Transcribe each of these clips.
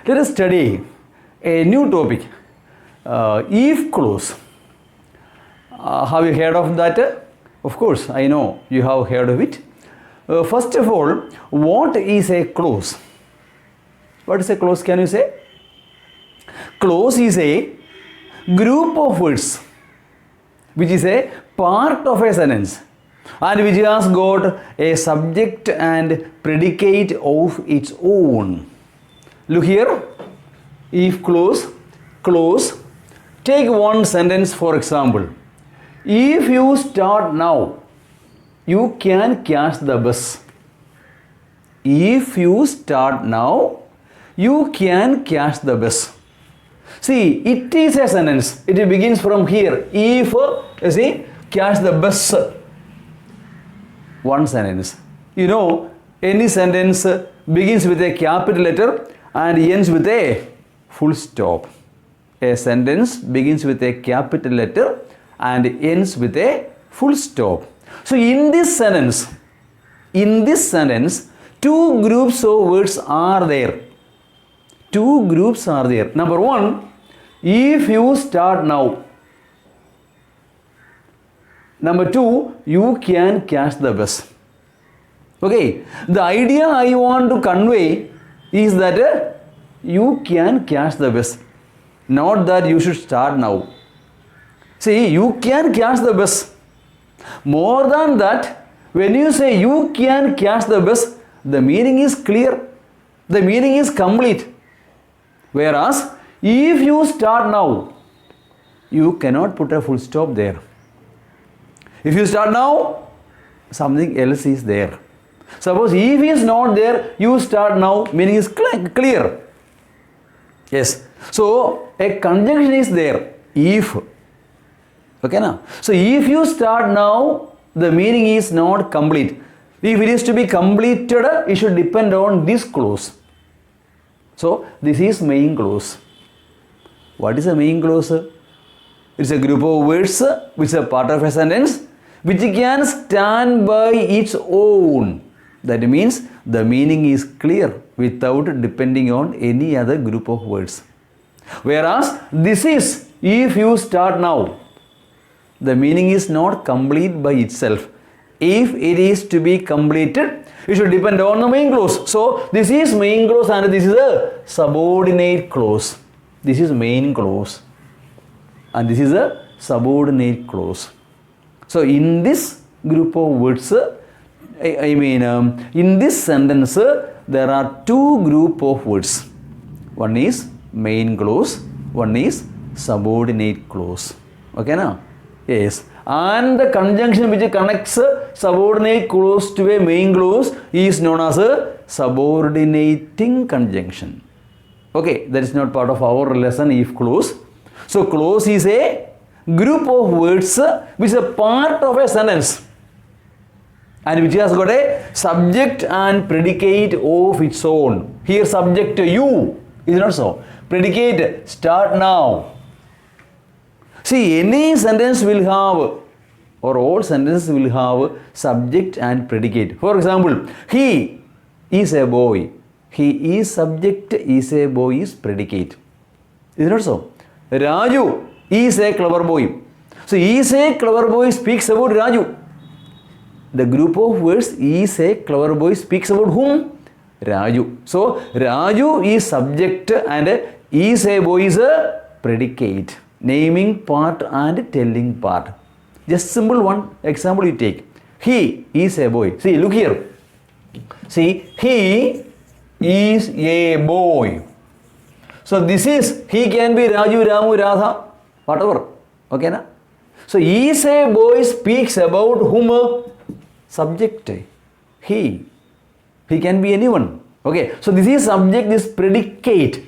Let us study a new topic, if clause. Have you heard of that? Of course, I know you have heard of it. First of all, what is a clause? What is a clause? Can you say? Clause is a group of words which is a part of a sentence and which has got a subject and predicate of its own. Look here, if clause, clause. Take one sentence for example. If you start now, you can catch the bus. If you start now, you can catch the bus. See, it is a sentence. It begins from here. If, you see, catch the bus. One sentence. You know, any sentence begins with a capital letter and ends with a full stop. A sentence begins with a capital letter and ends with a full stop. So in this sentence, two groups of words are there. Two groups are there. Number one, if you start now. Number two, you can catch the bus. Okay, the idea I want to convey is that you can catch the bus, not that you should start now. See, you can catch the bus. More than that, when you say you can catch the bus, the meaning is clear. The meaning is complete. Whereas, if you start now, you cannot put a full stop there. If you start now, something else is there. Suppose if is not there, you start now, meaning is clear. Yes. So, a conjunction is there. If. Okay, now. So, if you start now, the meaning is not complete. If it is to be completed, it should depend on this clause. So, this is main clause. What is a main clause? It's a group of words which is a part of a sentence which can stand by its own. That means the meaning is clear without depending on any other group of words. Whereas this is if you start now, the meaning is not complete by itself. If it is to be completed, it should depend on the main clause. So this is main clause and this is a subordinate clause. This is main clause and this is a subordinate clause. So in this group of words, in this sentence, there are two group of words. One is main clause, one is subordinate clause. Okay, now? Yes. And the conjunction which connects subordinate clause to a main clause is known as a subordinating conjunction. Okay, that is not part of our lesson if clause. So clause is a group of words which is a part of a sentence and which has got a subject and predicate of its own. Here subject you, is it not so? Predicate start now. See, any sentence will have, or all sentences will have subject and predicate. For example, he is a boy. He is subject, is a boy is predicate. Is it not so? Raju is a clever boy. So, is a clever boy speaks about Raju. The group of words is a clever boy speaks about whom? Raju. So, Raju is subject and is a boy is a predicate. Naming part and telling part. Just simple one example you take. He is a boy. See, look here. See, he is a boy. So this is, he can be Raju, Ramu, Radha, whatever. Okay, na? So is a boy speaks about whom? Subject. He. He can be anyone. Okay, so this is subject, this predicate.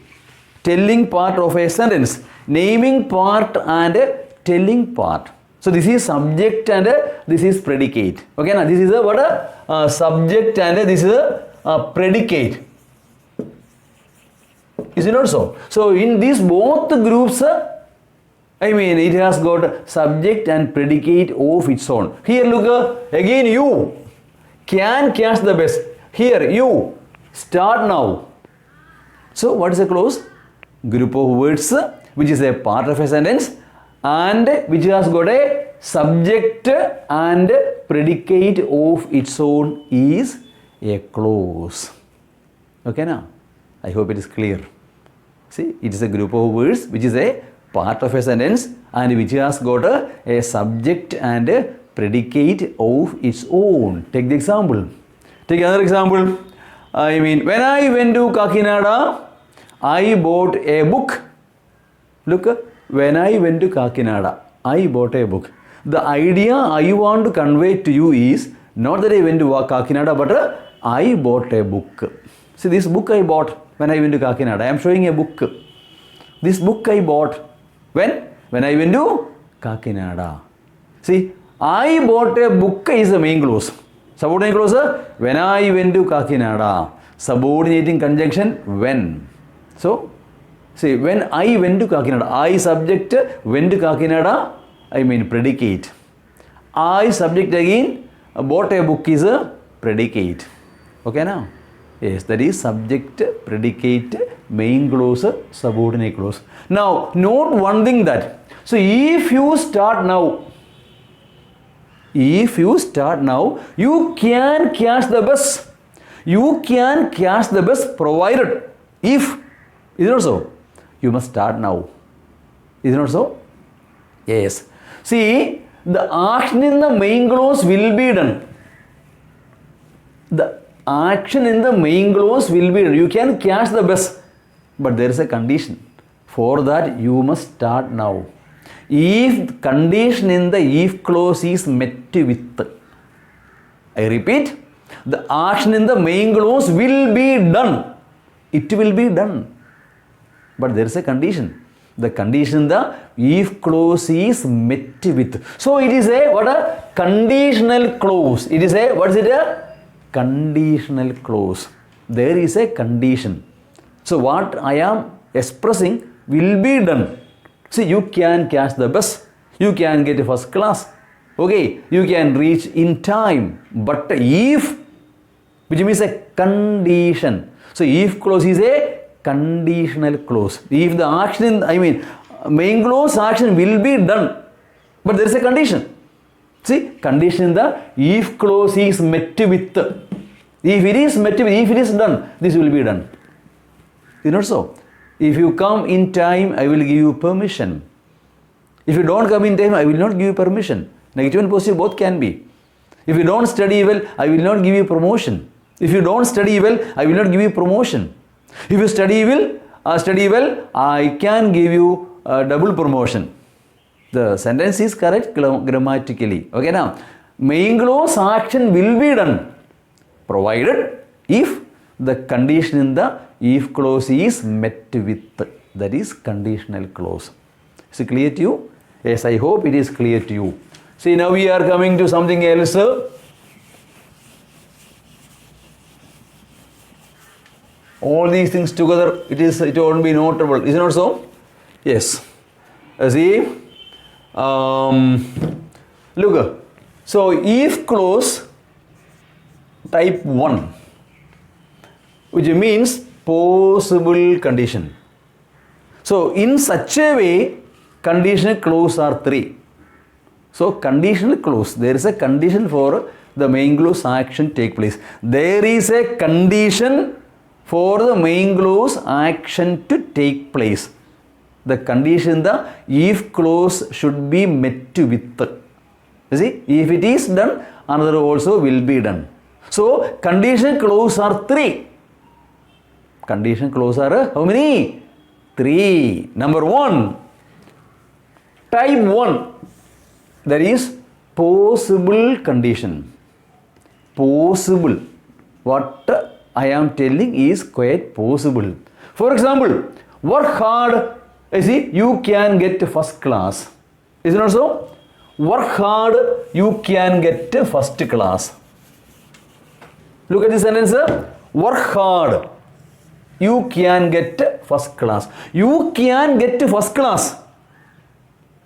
Telling part of a sentence. Naming part and telling part. So this is subject and this is predicate. Okay, now this is a what a subject and this is a predicate. Is it not so? So in these both groups, it has got subject and predicate of its own. Here look, again you can catch the bus. Here you start now. So what is a clause? Group of words which is a part of a sentence and which has got a subject and predicate of its own is a clause. Okay now? I hope it is clear. See, it is a group of words which is a part of a sentence and which has got a subject and a predicate of its own. Take the example. Take another example. I mean, when I went to Kakinada, I bought a book. Look, when I went to Kakinada, I bought a book. The idea I want to convey to you is not that I went to Kakinada, but I bought a book. See, this book I bought when I went to Kakinada. I am showing a book. This book I bought when I went to Kakinada. See, I bought a book is the main clause. Subordinate clause, when I went to Kakinada. Subordinating conjunction, when. So, see, when I went to Kakinada, I subject, went to Kakinada, I mean predicate. I subject again, bought a book is a predicate. Okay now? Yes, that is subject, predicate, main clause, subordinate clause. Now, note one thing that, so if you start now, you can catch the bus. You can catch the bus provided if, is it not so? You must start now. Is it not so? Yes. See, the action in the main clause will be done. The action in the main clause will be done. You can catch the bus, but there is a condition. For that, you must start now. If condition in the if clause is met with, I repeat, the action in the main clause will be done. It will be done. But there is a condition. The condition in the if clause is met with. So it is a what a conditional clause. It is a what is it a conditional clause. There is a condition. So what I am expressing will be done. See, you can catch the bus. You can get a first class. Okay, you can reach in time. But if, which means a condition. So if clause is a conditional clause. If the action, main clause action will be done. But there is a condition. See, condition in the if clause is met with. If it is met with, if it is done, this will be done. Is not so? If you come in time, I will give you permission. If you don't come in time, I will not give you permission. Negative and positive both can be. If you don't study well, I will not give you promotion. If you don't study well, I will not give you promotion. If you study well, I can give you double promotion. The sentence is correct grammatically. Okay now, main clause action will be done provided if the condition in the if clause is met with. That is conditional clause. Is it clear to you? Yes, I hope it is clear to you. See, now we are coming to something else. All these things together, it won't be notable. Is it not so? Yes. See, look. So, if clause type 1, which means possible condition. So, in such a way, conditional clause are 3. So, conditional clause, there is a condition for the main clause action take place. There is a condition for the main clause action to take place. The condition, the if clause should be met with. You see, if it is done, another also will be done. So, conditional clause are 3. Condition clause are how many? 3. Number 1, type 1, that is possible condition. Possible. What I am telling is quite possible. For example, work hard. You see, you can get first class. Is it not so? Work hard, you can get first class. Look at this sentence. Work hard, you can get first class. You can get first class.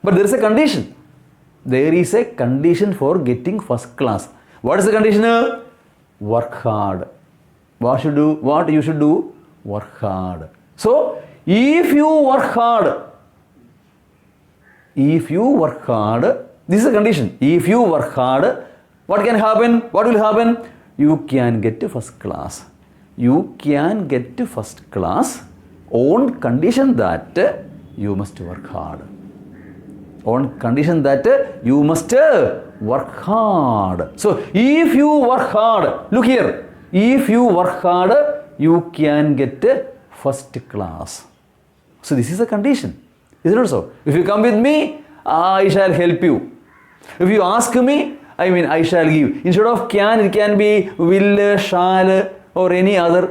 But there is a condition. There is a condition for getting first class. What is the condition? Work hard. What you should do? Work hard. So, if you work hard, this is a condition. If you work hard, what can happen? What will happen? You can get to first class. You can get to first class on condition that you must work hard. On condition that you must work hard. So, if you work hard, look here, if you work hard, you can get first class. So, this is a condition. Isn't it so? If you come with me, I shall help you. If you ask me, I shall give. Instead of can, it can be will, shall, or any other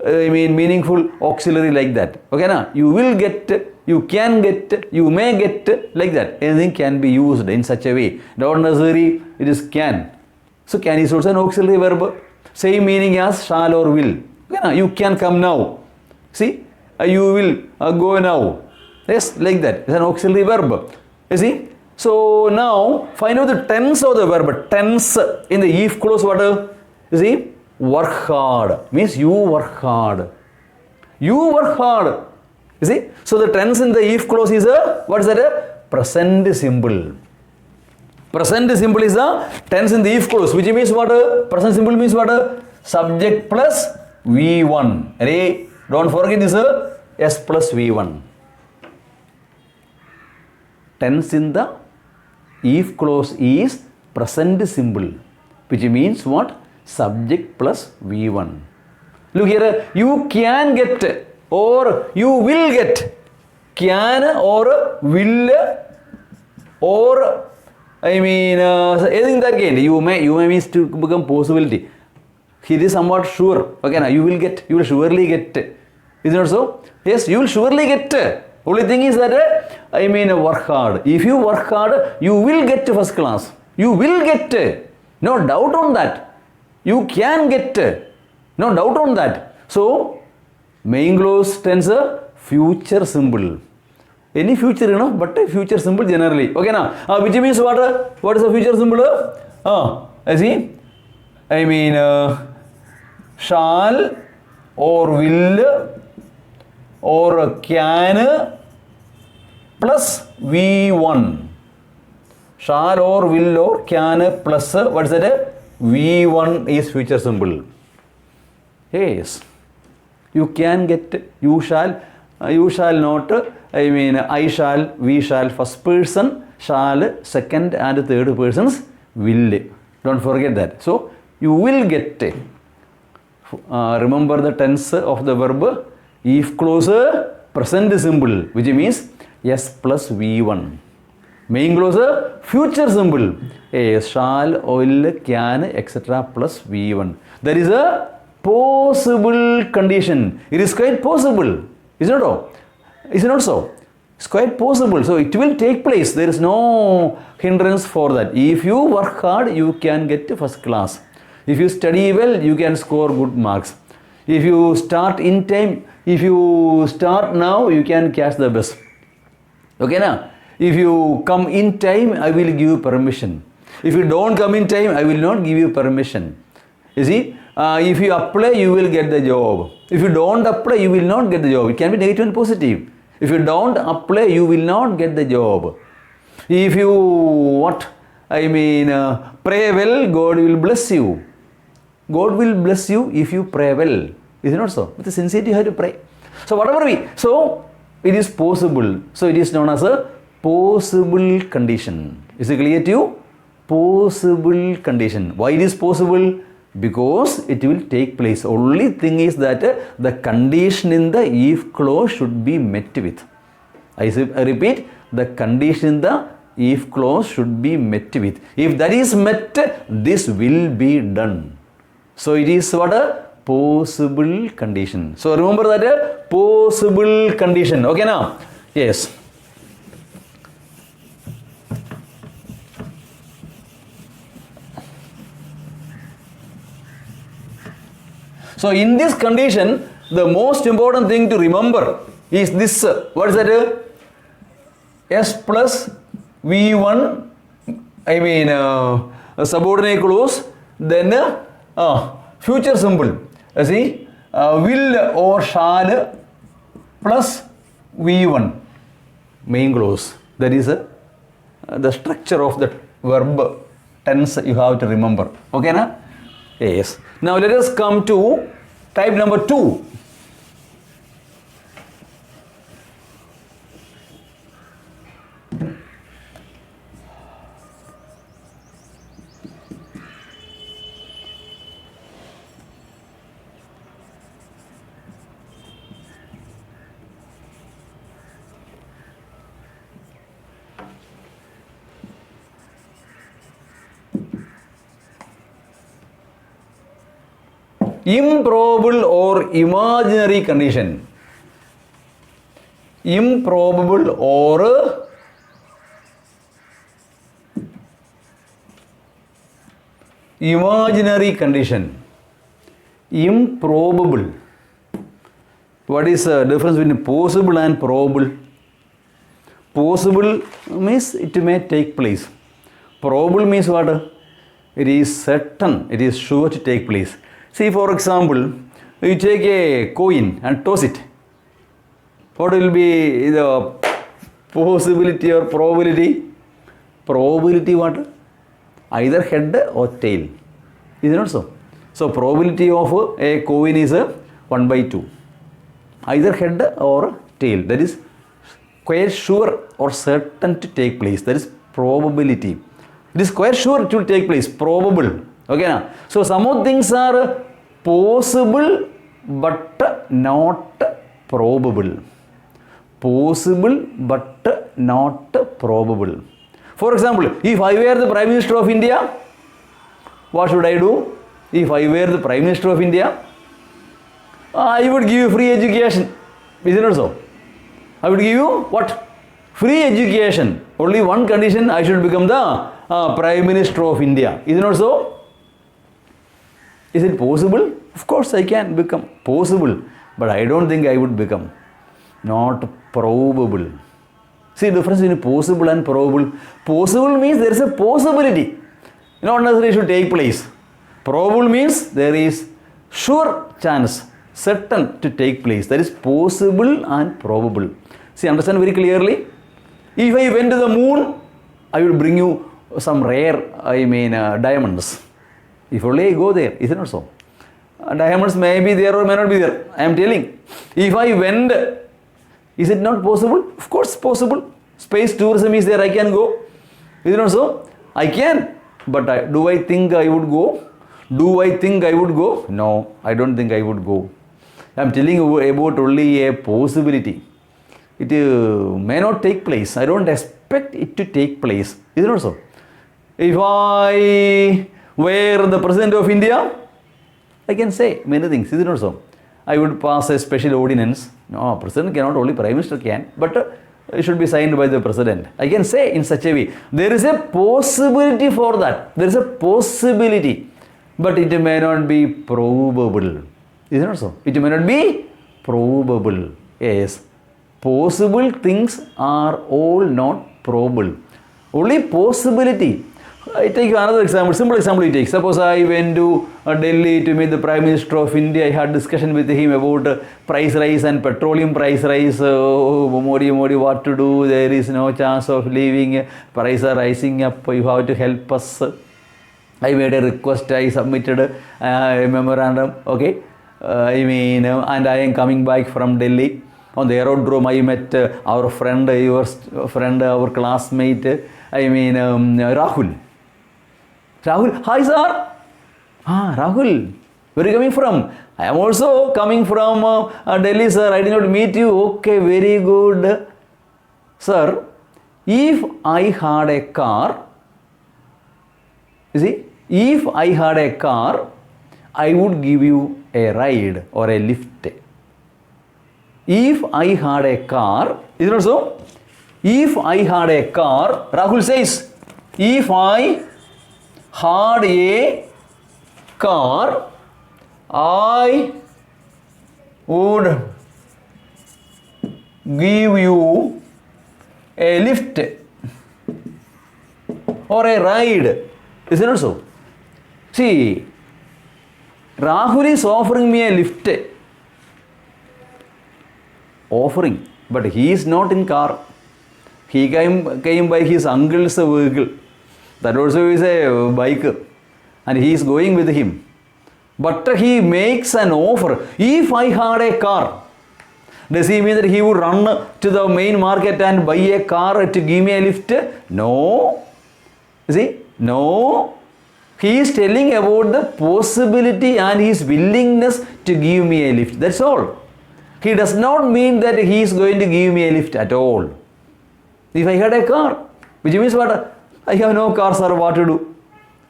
meaningful auxiliary like that. Okay, na? You will get, you can get, you may get, like that. Anything can be used in such a way. Not necessarily it is can. So can is also an auxiliary verb. Same meaning as shall or will. Okay, na? You can come now. See, you will go now. Yes, like that. It's an auxiliary verb. You see? So now find out the tense of the verb. Tense in the if clause, what? You see? Work hard means you work hard. You work hard. You see? So the tense in the if clause is a, what is that? A present simple. Present simple is the tense in the if clause, which means what? Present simple means what? Subject plus V1. Hey, don't forget this S plus V1. Tense in the if clause is present simple, which means what? Subject plus V1. Look here, you can get or you will get. Can or will or anything that can. You may means to become possibility. It is somewhat sure. Okay, now you will get, you will surely get. Is it not so? Yes, you will surely get. Only thing is that work hard. If you work hard, you will get to first class. You will get. No doubt on that. You can get. No doubt on that. So, main clause tense future simple. Any future, but a future simple generally. Okay, now, which means what? What is the future symbol? I see. Shall or will or can plus V1. Shall or will or can plus, what is that? V1 is future symbol. Yes. You can get, you shall not, I shall, we shall, first person, shall, second and third persons, will. Don't forget that. So, you will get. Remember the tense of the verb. If clause present simple, which means S plus V1. Main clause future simple. Shall, will, can, etc. plus V1. That is a possible condition. It is quite possible. Is it not? Is it not so? It's quite possible. So it will take place. There is no hindrance for that. If you work hard, you can get to first class. If you study well, you can score good marks. If you start in time, if you start now, you can catch the bus. Okay, now? If you come in time, I will give you permission. If you don't come in time, I will not give you permission. You see, if you apply, you will get the job. If you don't apply, you will not get the job. It can be negative and positive. If you don't apply, you will not get the job. If you, pray well, God will bless you. God will bless you if you pray well. Is it not so? With the sincerity, you have to pray. So whatever so it is possible. So it is known as a possible condition. Is it clear to you? Possible condition. Why it is possible? Because it will take place. Only thing is that the condition in the if clause should be met with. I repeat, the condition in the if clause should be met with. If that is met, this will be done. So it is what? A possible condition. So remember that possible condition. Okay now? Yes. So in this condition, the most important thing to remember is this. What is that? S plus V1, subordinate clause, then future simple. See, will or shall, plus V1, main clause. That is the structure of the verb tense you have to remember. Okay, na? Yes. Now let us come to type number 2. Improbable or imaginary condition. Improbable or imaginary condition. Improbable. What is the difference between possible and probable? Possible means it may take place. Probable means what? It is certain, it is sure to take place. See, for example, you take a coin and toss it. What will be the possibility or probability? Probability what? Either head or tail. Is it not so? So, probability of a coin is 1/2. Either head or tail. That is quite sure or certain to take place. That is probability. It is quite sure it will take place. Probable. Okay, now. So some of things are possible but not probable. Possible but not probable. For example, if I were the Prime Minister of India, what should I do? If I were the Prime Minister of India, I would give you free education. Is it not so? I would give you what? Free education. Only one condition, I should become the Prime Minister of India. Is it not so? Is it possible? Of course I can become. Possible. But I don't think I would become. Not probable. See the difference between possible and probable. Possible means there is a possibility. Not necessarily it should take place. Probable means there is sure chance, certain to take place. That is possible and probable. See, understand very clearly? If I went to the moon, I will bring you some rare, diamonds. If only I go there, is it not so? Diamonds may be there or may not be there. I am telling. If I went, is it not possible? Of course possible. Space tourism is there, I can go. Is it not so? I can. But do I think I would go? Do I think I would go? No, I don't think I would go. I am telling you about only a possibility. It may not take place. I don't expect it to take place. Is it not so? If I were the President of India, I can say many things. Is it not so? I would pass a special ordinance. No, President cannot, only Prime Minister can. But it should be signed by the President. I can say in such a way. There is a possibility for that. There is a possibility. But it may not be probable. Is it not so? It may not be probable. Yes. Possible things are all not probable. Only possibility. I take another example, simple example you take. Suppose I went to Delhi to meet the Prime Minister of India. I had discussion with him about price rise and petroleum price rise. Modi, what to do? There is no chance of leaving. Prices are rising up. You have to help us. I made a request. I submitted a memorandum. Okay. And I am coming back from Delhi. On the aerodrome, I met our friend, your friend, our classmate. Rahul. Rahul, hi sir. Rahul, where are you coming from? I am also coming from Delhi, sir. I did not meet you. Okay, very good. Sir, if I had a car, you see, if I had a car, I would give you a ride or a lift. If I had a car, is it not so? If I had a car, Rahul says, if I had a car, I would give you a lift or a ride. Is it not so? See, Rahul is offering me a lift offering, but he is not in car. He came by his uncle's vehicle. That also is a bike, and he is going with him. But he makes an offer. If I had a car, does he mean that he would run to the main market and buy a car to give me a lift? No. See? No. He is telling about the possibility and his willingness to give me a lift. That's all. He does not mean that he is going to give me a lift at all. If I had a car, which means what? I have no car, sir, what to do?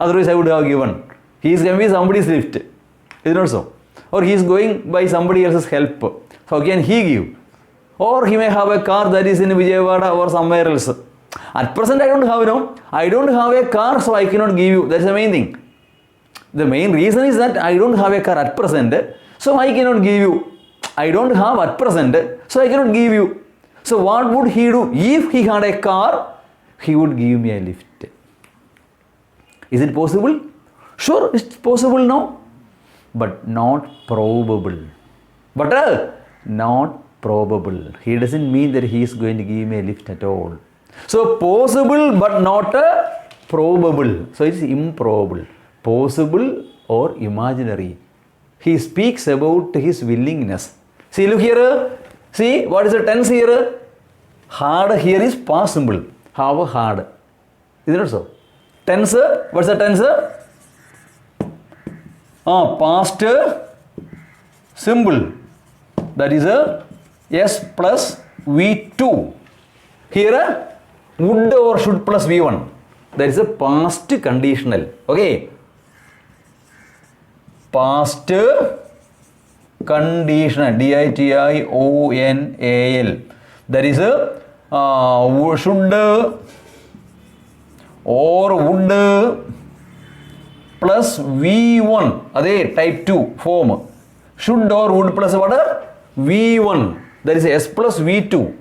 Otherwise I would have given. He is going to be somebody's lift. Is it not so? Or he is going by somebody else's help. How can he give? Or he may have a car that is in Vijayawada or somewhere else. At present I don't have, no. I don't have a car, so I cannot give you. That's the main thing. The main reason is that I don't have a car at present, so I cannot give you. I don't have at present, so I cannot give you. So what would he do? If he had a car, he would give me a lift. Is it possible? Sure, it's possible now, but not probable. But not probable. He doesn't mean that he is going to give me a lift at all. So possible but not probable. So it's improbable. Possible or imaginary. He speaks about his willingness. See, look here. See, what is the tense here? Hard here is past simple. How hard? Is it not so? Tense, what's the tense? Past simple. That is S plus V2. Here, would or should plus V1. That is a past conditional. Okay. Past conditional. DITIONAL. That is should or would plus V1. That type 2 form. Should or would plus what? V1. That is S plus V2.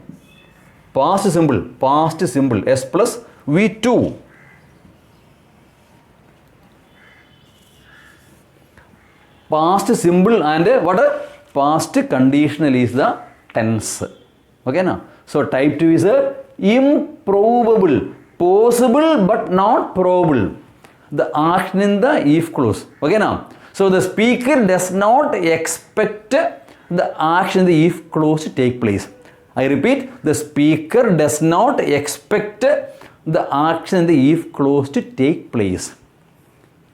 Past simple. S plus V2. Past simple and what? Past conditional is the tense. Okay, now. So type 2 is improbable. Possible but not probable. The action in the if clause. Okay, now. So the speaker does not expect the action in the if clause to take place. I repeat, the speaker does not expect the action in the if clause to take place.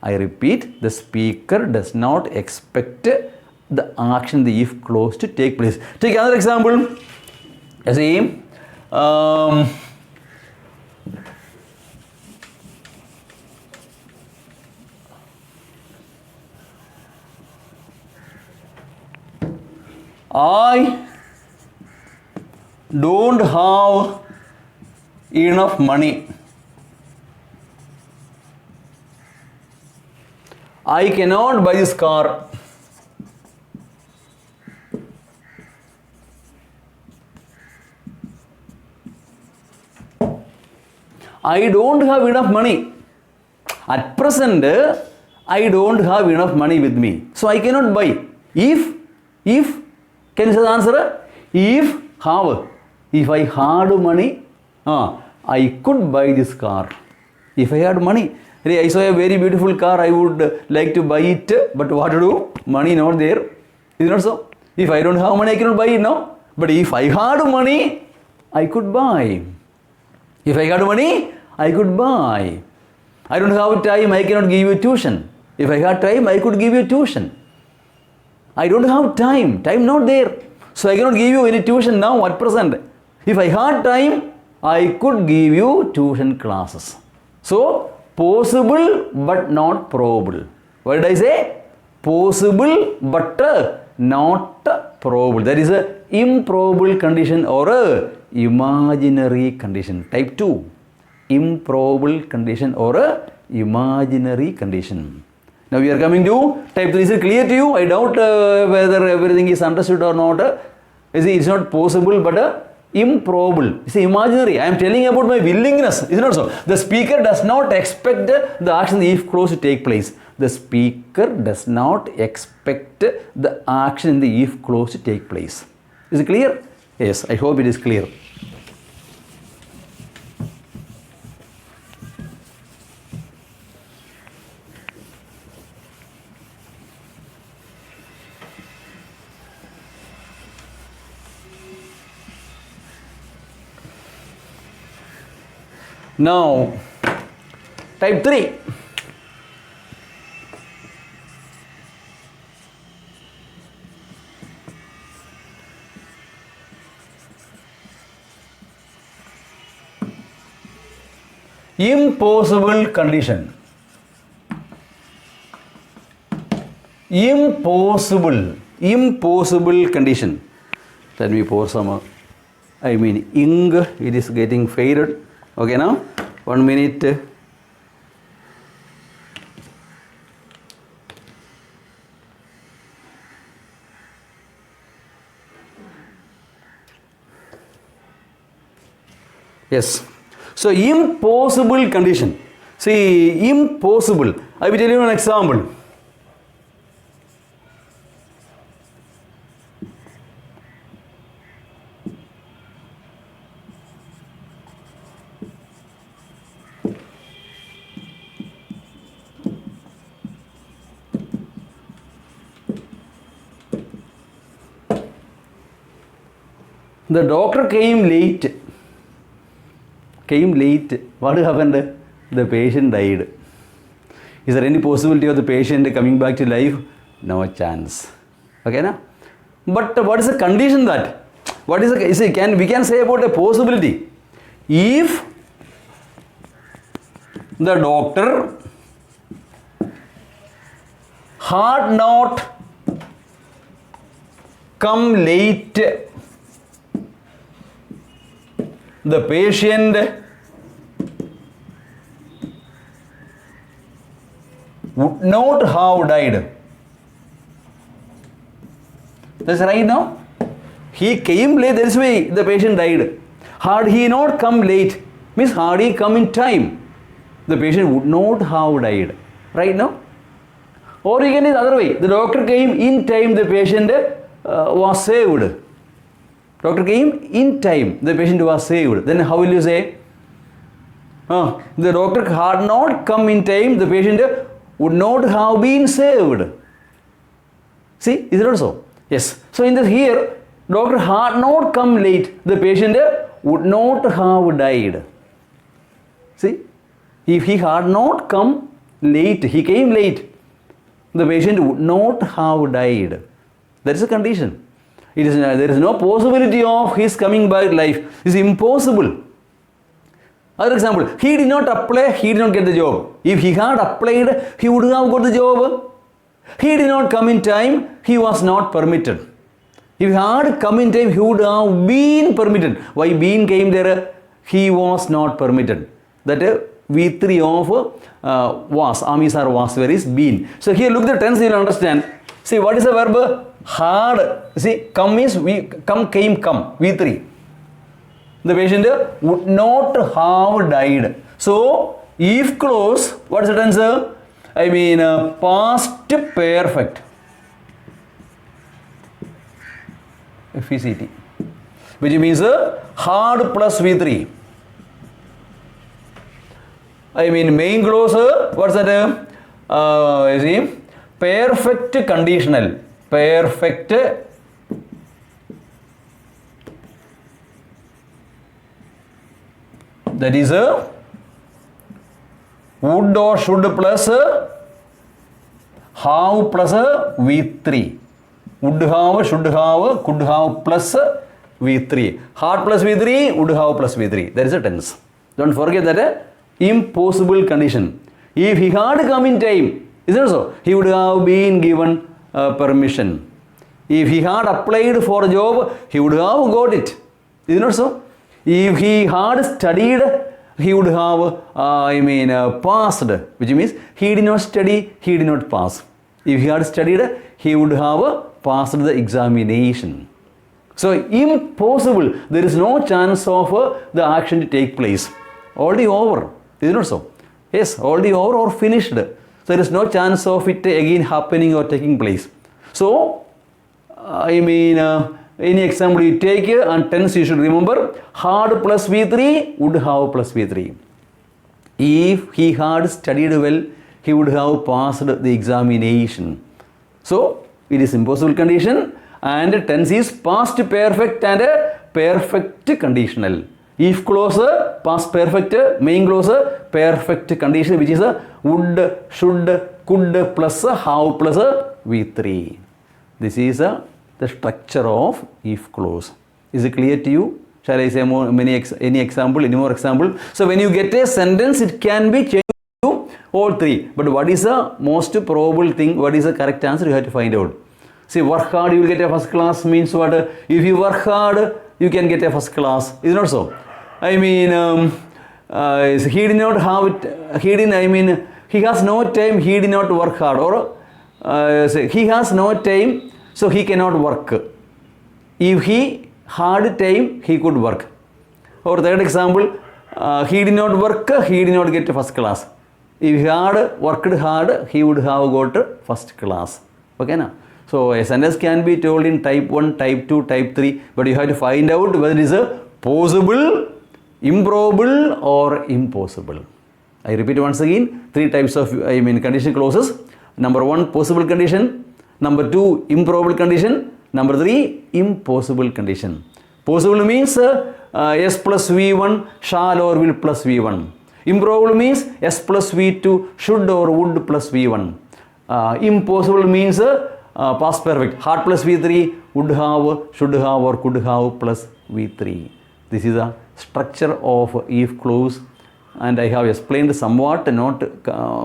I repeat, the speaker does not expect the action in the if clause to take place. Take another example. See, I don't have enough money. I cannot buy this car. I don't have enough money. At present, I don't have enough money with me. So I cannot buy. If, can you say the answer? If, have. If I had money, I could buy this car. If I had money. I saw a very beautiful car, I would like to buy it, but what to do? Money not there. Is it not so? If I don't have money, I cannot buy it, no? But if I had money, I could buy. If I had money, I could buy. I don't have time, I cannot give you tuition. If I had time, I could give you tuition. I don't have time, time not there. So I cannot give you any tuition now at present. If I had time, I could give you tuition classes. So, possible but not probable. What did I say? Possible but not probable. That is a improbable condition or a imaginary condition. Type 2. Improbable condition or a imaginary condition. Now we are coming to type 3. Is it clear to you? I doubt whether everything is understood or not. It's not possible but improbable. It's imaginary. I am telling about my willingness. Is it not so? The speaker does not expect the action if clause to take place. The speaker does not expect the action in the if clause to take place. Is it clear? Yes, I hope it is clear. Now, type 3. Impossible condition. Impossible condition. Let me pour some, ink, it is getting faded. Okay, now, 1 minute. Yes. So, impossible condition. See, impossible. I will tell you an example. The doctor came late. What happened? The patient died. Is there any possibility of the patient coming back to life? No chance. Okay, na? But what is the condition that? What is the, see, we can say about a possibility. If the doctor had not come late, the patient would not have died. That's right now. He came late, that's why the patient died. Had he not come late, means had he come in time, the patient would not have died. Right now? Or you can do the other way. The doctor came in time, the patient was saved. Doctor came in time, the patient was saved. Then how will you say? The doctor had not come in time, the patient would not have been saved. See, is it also? Yes. So in this here, doctor had not come late, the patient would not have died. See, if he had not come late, he came late, the patient would not have died. That is a condition. There is no possibility of his coming back to life. It is impossible. Other example, he did not apply, he did not get the job. If he had applied, he would have got the job. He did not come in time, he was not permitted. If he had come in time, he would have been permitted. Why been came there? He was not permitted. That V3 of was, Amisar was, where is been. So here look the tense, you will understand. See, what is the verb? Had. See, come means come, came, come. V3. The patient would not have died. So, if clause, what is the tense? Past perfect. FECT. Which means had plus V3. Main clause, what's that? You see, perfect conditional. Perfect that is would or should plus have plus V3. Would have, should have, could have plus V3. Had plus V3, would have plus V3. That is a tense. Don't forget that impossible condition. If he had come in time, isn't it so? He would have been given permission. If he had applied for a job, he would have got it. Isn't it so? If he had studied, he would have passed, which means he did not study, he did not pass. If he had studied, he would have passed the examination. So impossible, there is no chance of the action to take place. Already over, isn't it so? Yes, already over or finished. So there is no chance of it again happening or taking place. So, any example you take and tense you should remember had plus V3 would have plus V3. If he had studied well, he would have passed the examination. So it is impossible condition and tense is past perfect and perfect conditional. If clause past perfect, main clause perfect condition, which is a would, should, could plus have plus V3. This is the structure of if clause. Is it clear to you? Shall I say any example, any more example? So when you get a sentence, it can be changed to all three. But what is the most probable thing? What is the correct answer? You have to find out. See, work hard, you will get a first class means what? If you work hard, you can get a first class. Is it not so? I mean, he did not have it. He has no time. He did not work hard. Or he has no time, so he cannot work. If he had time, he could work. Or third example, he did not work, he did not get first class. If he had worked hard, he would have got first class. Okay, na? So a sentence can be told in type 1, type 2, type 3, but you have to find out whether it is a possible, improbable or impossible. I repeat once again, three types of condition clauses. Number 1, possible condition. Number 2, improbable condition. Number 3, impossible condition. Possible means S plus V1 shall or will plus V1. Improbable means S plus V2 should or would plus V1. Impossible means past perfect. Had plus V3, would have, should have or could have plus V3. This is the structure of if clause, and I have explained somewhat, not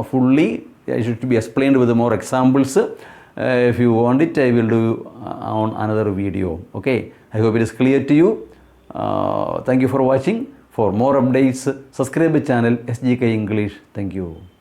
fully. It should be explained with more examples. If you want it, I will do on another video. Okay, I hope it is clear to you. Thank you for watching. For more updates, subscribe the channel SGK English. Thank you.